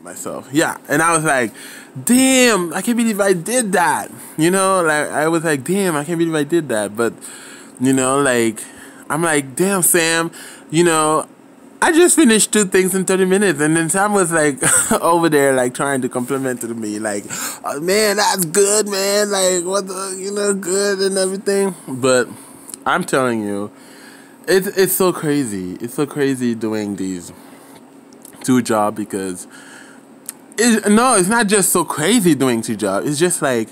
myself. Yeah. And I was like, damn, I can't believe I did that. You know, like, I was like, damn, I can't believe I did that. But, you know, like, I'm like, damn, Sam, you know, I just finished 2 things in 30 minutes. And then Sam was like, over there, like, trying to compliment to me, like, oh, man, that's good, man. Like, what the, you know, good and everything. But I'm telling you, it's so crazy. It's so crazy doing these 2 jobs because it's not just so crazy doing 2 jobs. It's just like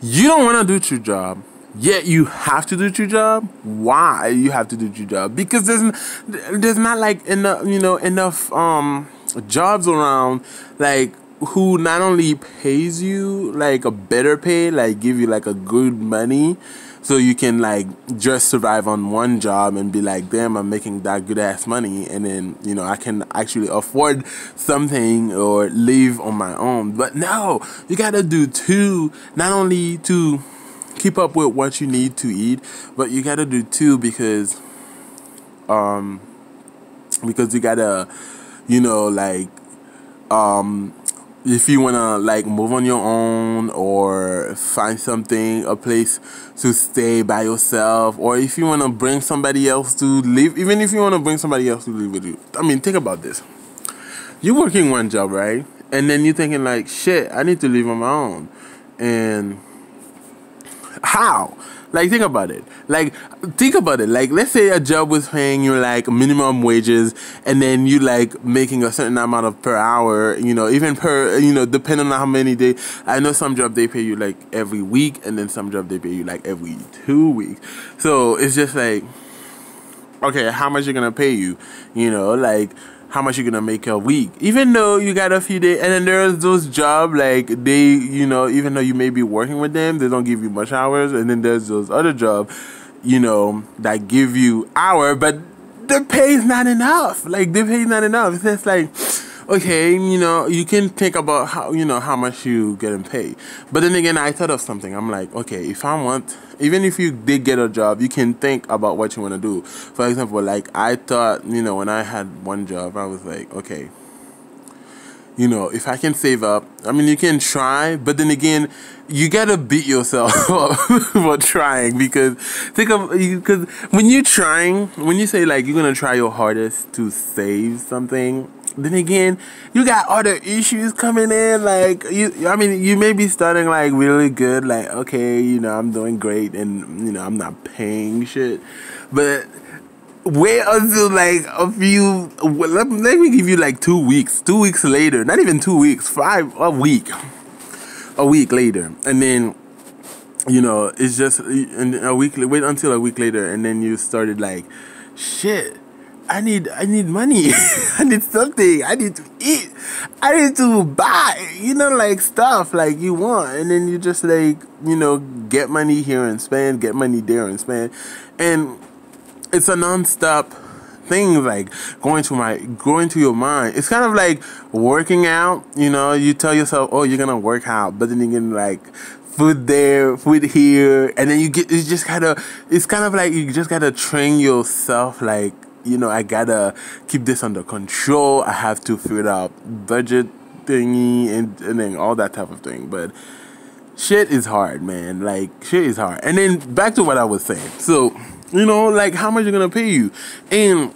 you don't want to do 2 jobs, yet you have to do 2 jobs. Why you have to do 2 jobs? Because there's not like enough jobs around like who not only pays you like a better pay, like give you like a good money, so you can like just survive on 1 job and be like, damn, I'm making that good ass money, and then I can actually afford something or live on my own. But no, you gotta do 2, not only to keep up with what you need to eat, but you gotta do 2 because you gotta like if you wanna like move on your own or find a place to stay by yourself, or if you wanna bring somebody else to live, even if you wanna bring somebody else to live with you. I mean, think about this. You're working 1 job, right? And then you're thinking like, shit, I need to live on my own. And how? Like, think about it. Like, let's say a job was paying you like minimum wages, and then you like making a certain amount of per hour, even per, depending on how many days. I know some job they pay you like every week, and then some job they pay you like every 2 weeks. So it's just like, okay, how much you gonna pay you? Like, how much you gonna make a week? Even though you got a few days, and then there's those jobs like they, even though you may be working with them, they don't give you much hours. And then there's those other jobs, that give you hour, but the pay is not enough. Like, the pay is not enough. It's just like, okay, you can think about how much you getting paid. But then again, I thought of something. I'm like, okay, even if you did get a job, you can think about what you want to do. For example, like I thought, when I had 1 job, I was like, okay, if I can save up, I mean, you can try, but then again, you gotta beat yourself up for trying, because when you say like you're gonna try your hardest to save something, then again, you got other issues coming in. Like you may be starting like really good, like okay, I'm doing great, and I'm not paying shit, but wait until like let me give you like 2 weeks. 2 weeks later, not even 2 weeks, a week later, and then it's just a week. Wait until a week later, and then you started like, shit, I need money. I need something. I need to eat. I need to buy, like stuff like you want. And then you just like, get money here and spend, get money there and spend. And it's a non-stop thing, like going to your mind. It's kind of like working out, you tell yourself, oh, you're gonna work out, but then you get like food there, food here, and then it's kind of like you just gotta train yourself, like, I gotta keep this under control. I have to figure out budget thingy and then all that type of thing. But shit is hard, man. Like, shit is hard. And then back to what I was saying. So, like, how much are gonna pay you? And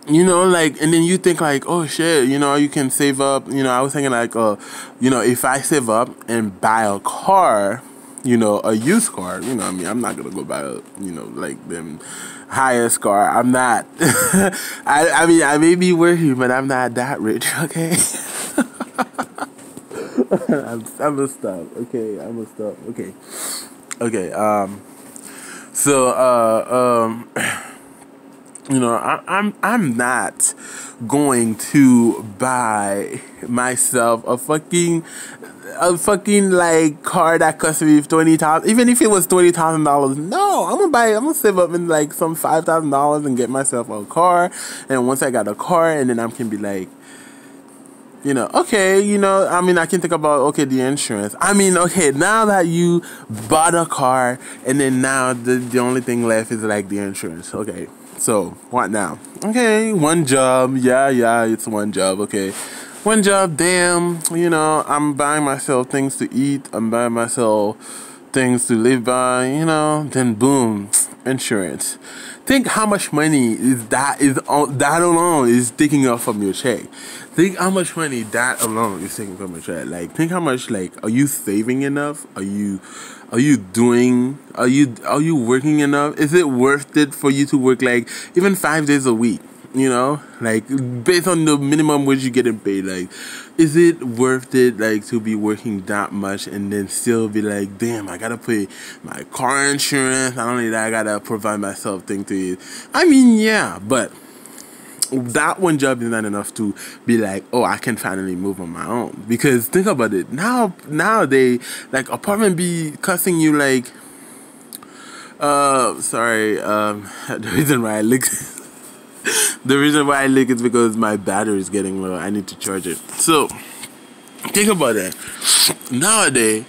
like, and then you think like, oh shit, you can save up. I was thinking like, if I save up and buy a car, a used car, I mean, I'm not gonna go buy like them highest car. I'm not. I mean, I may be worthy, but I'm not that rich. Okay. I'm gonna stop. Okay, I'm gonna stop. Okay. Okay. So I'm not going to buy myself a fucking like car that cost me $20,000. Even if it was $20,000, no, I'm gonna save up in like some $5,000 and get myself a car. And once I got a car, and then I can be like, okay, I mean, I can think about, okay, the insurance. I mean, okay, now that you bought a car, and then now the only thing left is like the insurance. Okay, so what now? Okay, 1 job. Yeah, it's 1 job. Okay, one job, damn, I'm buying myself things to eat, I'm buying myself things to live by, then boom, insurance. Think how much money that alone is taking off from your check. Think how much money that alone is taking from your check. Like, think how much, like, are you saving enough? Are you working enough? Is it worth it for you to work like even 5 days a week? Like, based on the minimum wage you're getting paid, like, is it worth it, like, to be working that much and then still be like, damn, I gotta pay my car insurance, not only that, I gotta provide myself things to eat. I mean, yeah, but that one job is not enough to be like, oh, I can finally move on my own. Because think about it, nowadays, like, apartment be costing you like, the reason why I look. The reason why I leak is because my battery is getting low. I need to charge it. So, think about that. Nowadays,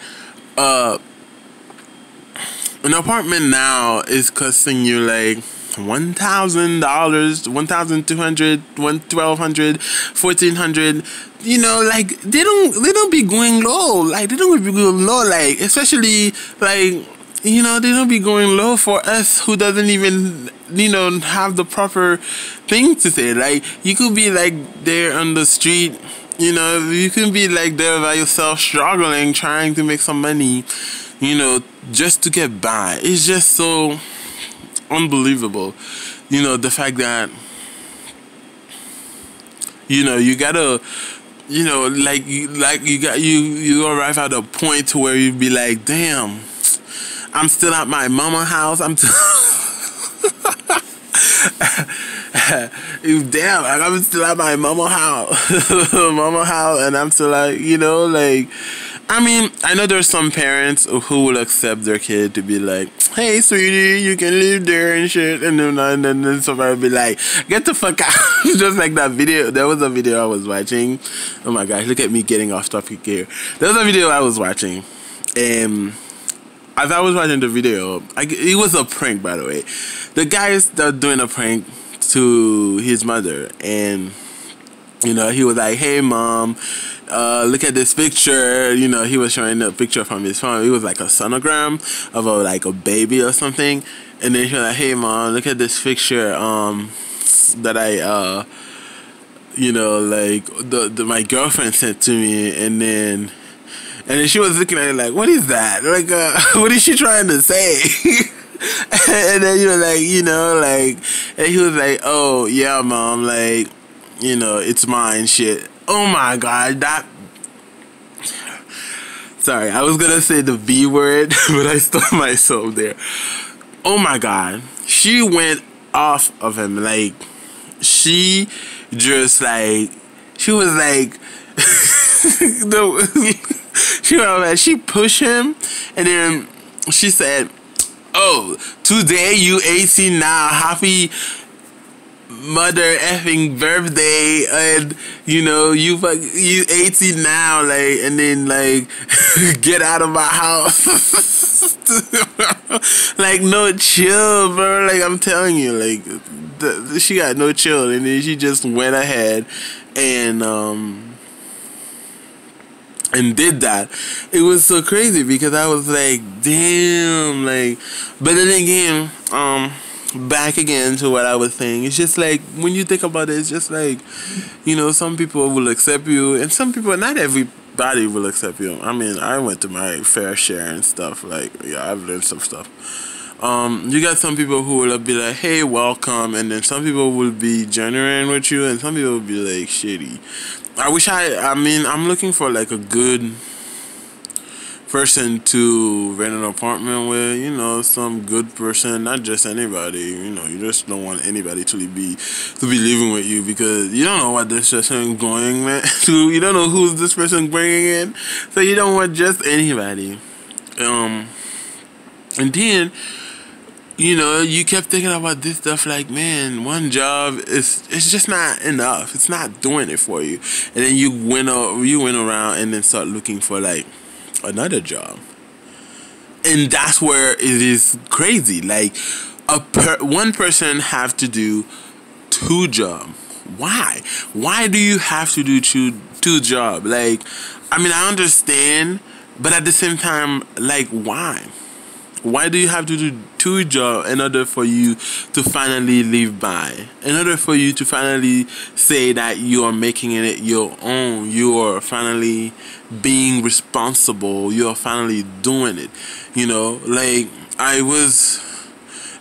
an apartment now is costing you like $1,000, $1,200, $1,200, $1,400. Like, they don't be going low. Like, they don't be going low. Like, especially like, they don't be going low for us who doesn't even, have the proper thing to say. Like, you could be like there on the street, you can be like there by yourself struggling, trying to make some money, just to get by. It's just so unbelievable. The fact that, you gotta, you arrive at a point where you be like, damn, I'm still at my mama house. I'm still at my mama house, and I'm still like, I mean, I know there's some parents who will accept their kid to be like, hey, sweetie, you can live there and shit, and then somebody will be like, get the fuck out. Just like that video. There was a video I was watching. Oh my gosh, look at me getting off topic here. There was a video I was watching, and as I was watching the video, it was a prank, by the way. The guy is doing a prank to his mother, and he was like, hey mom, look at this picture. He was showing a picture from his phone. It was like a sonogram of a baby or something, and then he was like, hey mom, look at this picture that I my girlfriend sent to me, and then she was looking at it like, what is that? Like, what is she trying to say? And then he was like, and he was like, oh, yeah, mom, like, it's mine, shit. Oh, my God, sorry, I was going to say the B word, but I stopped myself there. Oh, my God. She went off of him. Like, she just, like, she was like, she pushed him, and then she said, oh, today you 18 now, happy mother effing birthday, and you 18 now, like, and then like get out of my house. Like, no chill, bro. Like, I'm telling you, like, she got no chill, and then she just went ahead and did that. It was so crazy because I was like, damn, like, but then again, back again to what I was saying, it's just like, when you think about it, it's just like, some people will accept you, and some people, not everybody will accept you. I mean, I went to my fair share and stuff, like, yeah, I've learned some stuff. You got some people who will be like, hey, welcome, and then some people will be genuine with you, and some people will be like shitty. I'm looking for like a good person to rent an apartment with, some good person, not just anybody. You just don't want anybody to be living with you, because you don't know what this person going to. You don't know who's this person bringing in, so you don't want just anybody. And then, you kept thinking about this stuff like, man, one job it's just not enough. It's not doing it for you. And then you went around and then start looking for like another job. And that's where it is crazy. Like, one person have to do two jobs. Why? Why do you have to do two jobs. Like, I mean, I understand, but at the same time, like, why? Why do you have to do two jobs in order for you to finally live by? In order for you to finally say that you are making it your own, you are finally being responsible, you are finally doing it. You know, like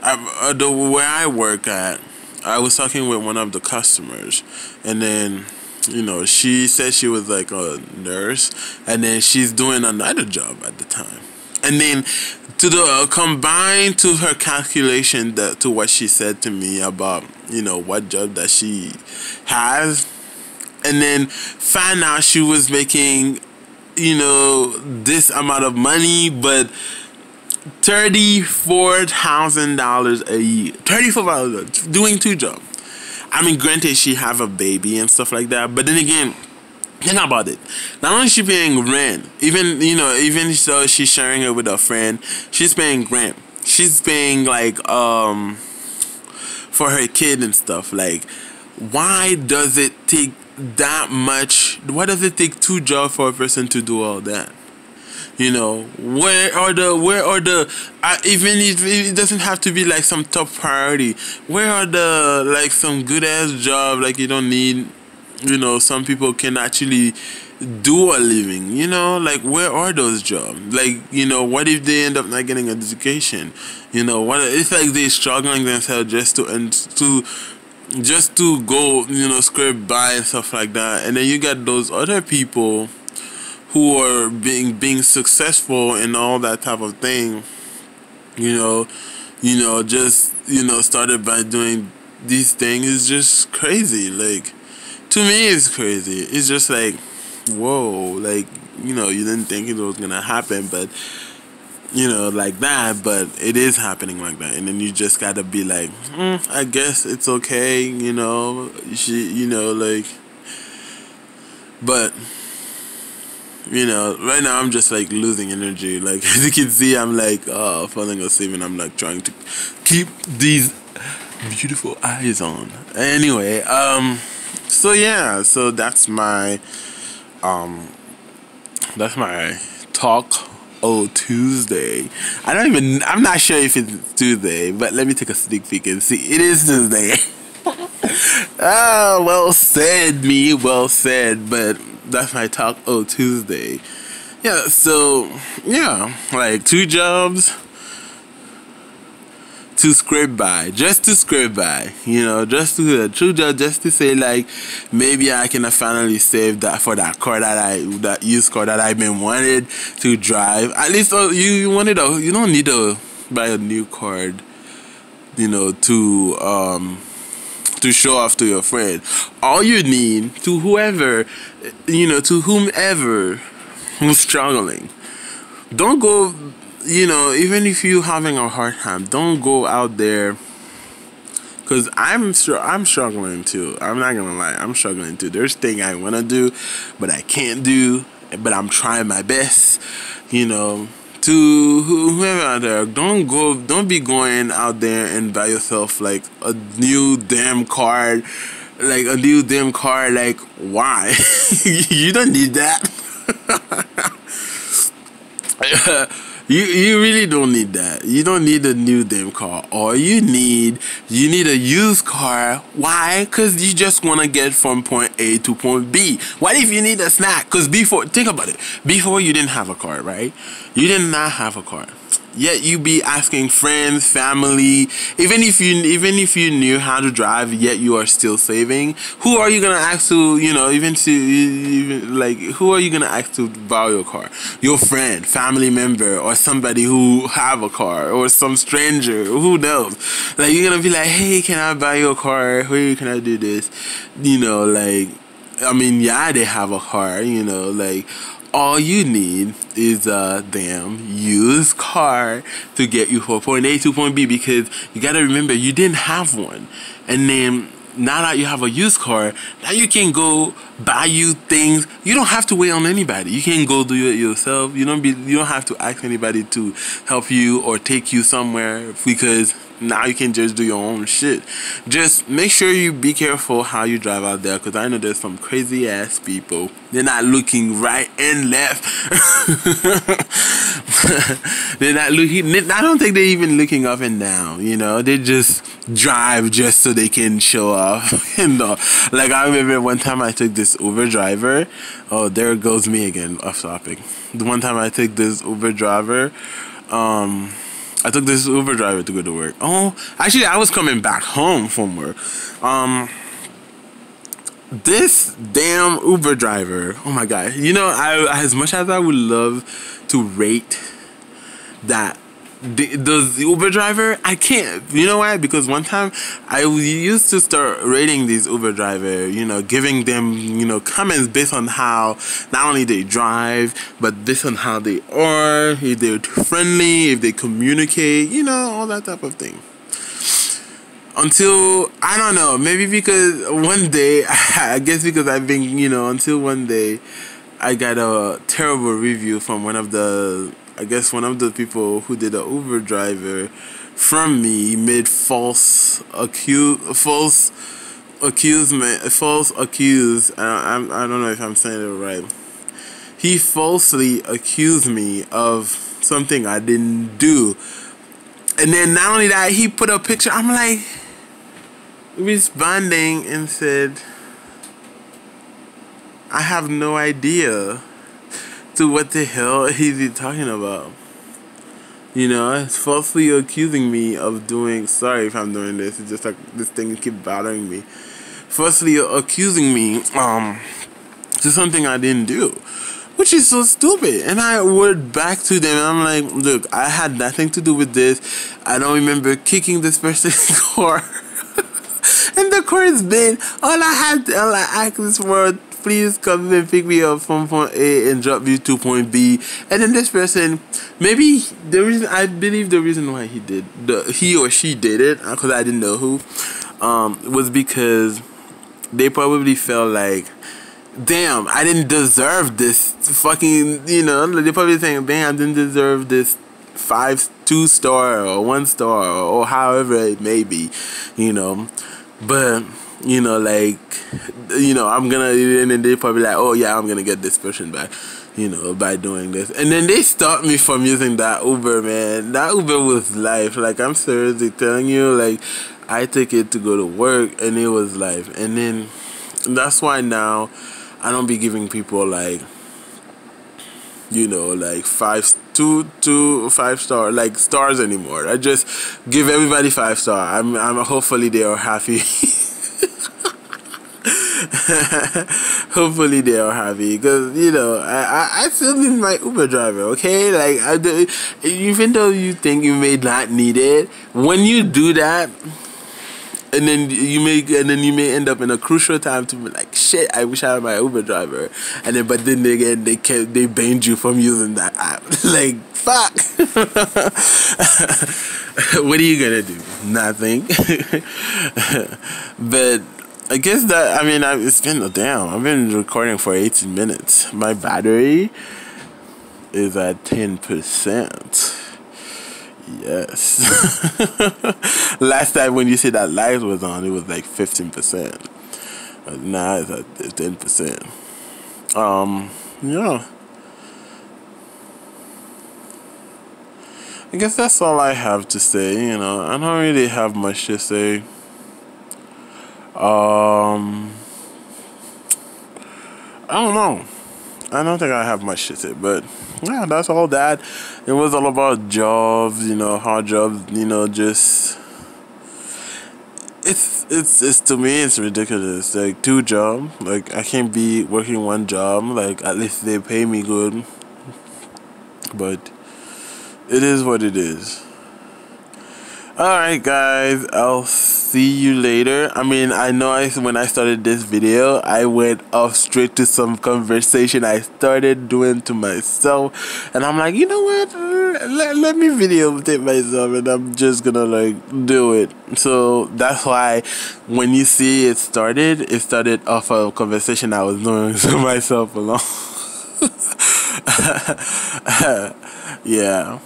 where I work at, I was talking with one of the customers, and then, you know, she said she was like a nurse, and then she's doing another job at the time. And then to the combined to her calculation to what she said to me about, you know, what job that she has, and then find out she was making, you know, this amount of money, but $34,000 a year. $34,000 doing two jobs. I mean, granted, she have a baby and stuff like that, but then again, think about it. Not only is she paying rent, even, you know, even though she's sharing it with a friend, she's paying rent. She's paying like for her kid and stuff. Like, why does it take that much? Why does it take two jobs for a person to do all that? You know, where are the even if it doesn't have to be like some top priority, where are the like some good ass job, like you don't need, you know, some people can actually do a living, you know, like where are those jobs? Like, you know, what if they end up not getting an education? You know, what it's like they struggling themselves just to go, you know, scrape by and stuff like that. And then you got those other people who are being successful and all that type of thing, you know, just, you know, started by doing these things is just crazy. Like, to me, it's crazy. It's just like, whoa, like, you know, you didn't think it was gonna happen, but, you know, like that, but it is happening like that. And then you just gotta be like, I guess it's okay, you know, you know, like, but, you know, right now I'm just like losing energy. Like, as you can see, I'm like falling asleep, and I'm like trying to keep these beautiful eyes on. Anyway, so yeah, so that's my talk Tuesday. I'm not sure if it's Tuesday, but let me take a sneak peek and see. It is Tuesday. Ah, well said, me, well said, but that's my talk Tuesday. Yeah, so yeah, like two jobs to scrape by, just to scrape by, you know, just to two jobs, just to say like maybe I can finally save that for that car that used car that I've been wanted to drive. At least you don't need to buy a new car, you know, to show off to your friend. All you need, to whomever who's struggling, don't go, you know, even if you're having a hard time, don't go out there, because I'm struggling too. I'm not gonna lie, I'm struggling too. There's things I want to do, but I can't do, but I'm trying my best, you know. To whoever out there, don't be going out there and buy yourself like a new damn car, like why? You don't need that. You really don't need that. You don't need a new damn car. Or you need a used car. Why? Because you just want to get from point A to point B. What if you need a snack? Because think about it. Before you didn't have a car, right? You did not have a car. Yet you be asking friends, family, even if you knew how to drive, yet you are still saving. Who are you gonna ask to, you know, who are you gonna ask to borrow your car? Your friend, family member, or somebody who have a car, or some stranger, who knows? Like, you're gonna be like, hey, can I buy your car? Hey, can I do this? You know, like, I mean, yeah, they have a car, you know, like, all you need is a damn used car to get you from point A to point B, because you gotta remember, you didn't have one. And then now that you have a used car, now you can go buy you things. You don't have to wait on anybody. You can go do it yourself. You don't have to ask anybody to help you or take you somewhere, because now you can just do your own shit. Just make sure you be careful how you drive out there, because I know there's some crazy ass people. They're not looking right and left. They're not looking. I don't think they're even looking up and down. You know, they just drive just so they can show off. You know, like I remember one time I took this Uber driver. Oh, there goes me again, off topic. The one time I took this Uber driver. I took this Uber driver to go to work. Oh, actually, I was coming back home from work. This damn Uber driver. Oh my God. You know, as much as I would love to rate that the Uber driver, I can't. You know why? Because one time I used to start rating these Uber driver, you know, giving them, you know, comments based on how not only they drive, but based on how they are, if they're friendly, if they communicate, you know, all that type of thing. Until, I don't know, maybe because one day, I guess because I've been, you know, until one day I got a terrible review from one of the people who did the Uber driver from me. Made false accuse. I don't know if I'm saying it right. He falsely accused me of something I didn't do. And then not only that, he put a picture. I'm like responding and said, I have no idea to what the hell is he talking about. You know, it's falsely accusing me of doing, sorry if I'm doing this, it's just like this thing keep bothering me. Falsely accusing me to something I didn't do, which is so stupid. And I went back to them and I'm like, look, I had nothing to do with this. I don't remember kicking this person's car. And the car has been, all I asked this for, please come and pick me up from point A and drop me to point B. And then this person, maybe I believe the reason why he or she did it, because I didn't know who, was because they probably felt like, damn, I didn't deserve this fucking, you know, they probably saying, damn, I didn't deserve this 2-star or 1-star or however it may be, you know. But, you know, like, you know, I'm gonna, and then they probably like, oh yeah, I'm gonna get this person back, you know, by doing this. And then they stopped me from using that Uber, man. That Uber was life. Like, I'm seriously telling you, like, I took it to go to work and it was life. And then that's why now I don't be giving people like, you know, like 5-star like stars anymore. I just give everybody 5-star. I'm hopefully they are happy. Hopefully they are happy, because, you know, I still need my Uber driver, okay? Like, even though you think you may not need it, when you do that, and then you may end up in a crucial time to be like, shit, I wish I had my Uber driver. And then, but then again, they banned you from using that app. Like, fuck. What are you gonna do? Nothing. But I guess that, I mean, it's been a damn. I've been recording for 18 minutes. My battery is at 10%. Yes. Last time when you said that live was on, it was like 15%. But now it's at 10%. Yeah. I guess that's all I have to say. You know, I don't really have much to say. I don't know. I don't think I have much to say, but yeah, that's all that. It was all about jobs, you know, hard jobs, you know, just it's to me it's ridiculous. Like 2 jobs, like I can't be working 1 job, like at least they pay me good. But it is what it is. Alright guys, I'll see you later. I mean, I know when I started this video, I went off straight to some conversation I started doing to myself. And I'm like, you know what? let me videotape myself, and I'm just gonna like do it. So that's why when you see it started off a conversation I was doing to myself alone. Yeah.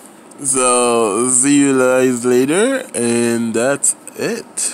So see you guys later, and that's it.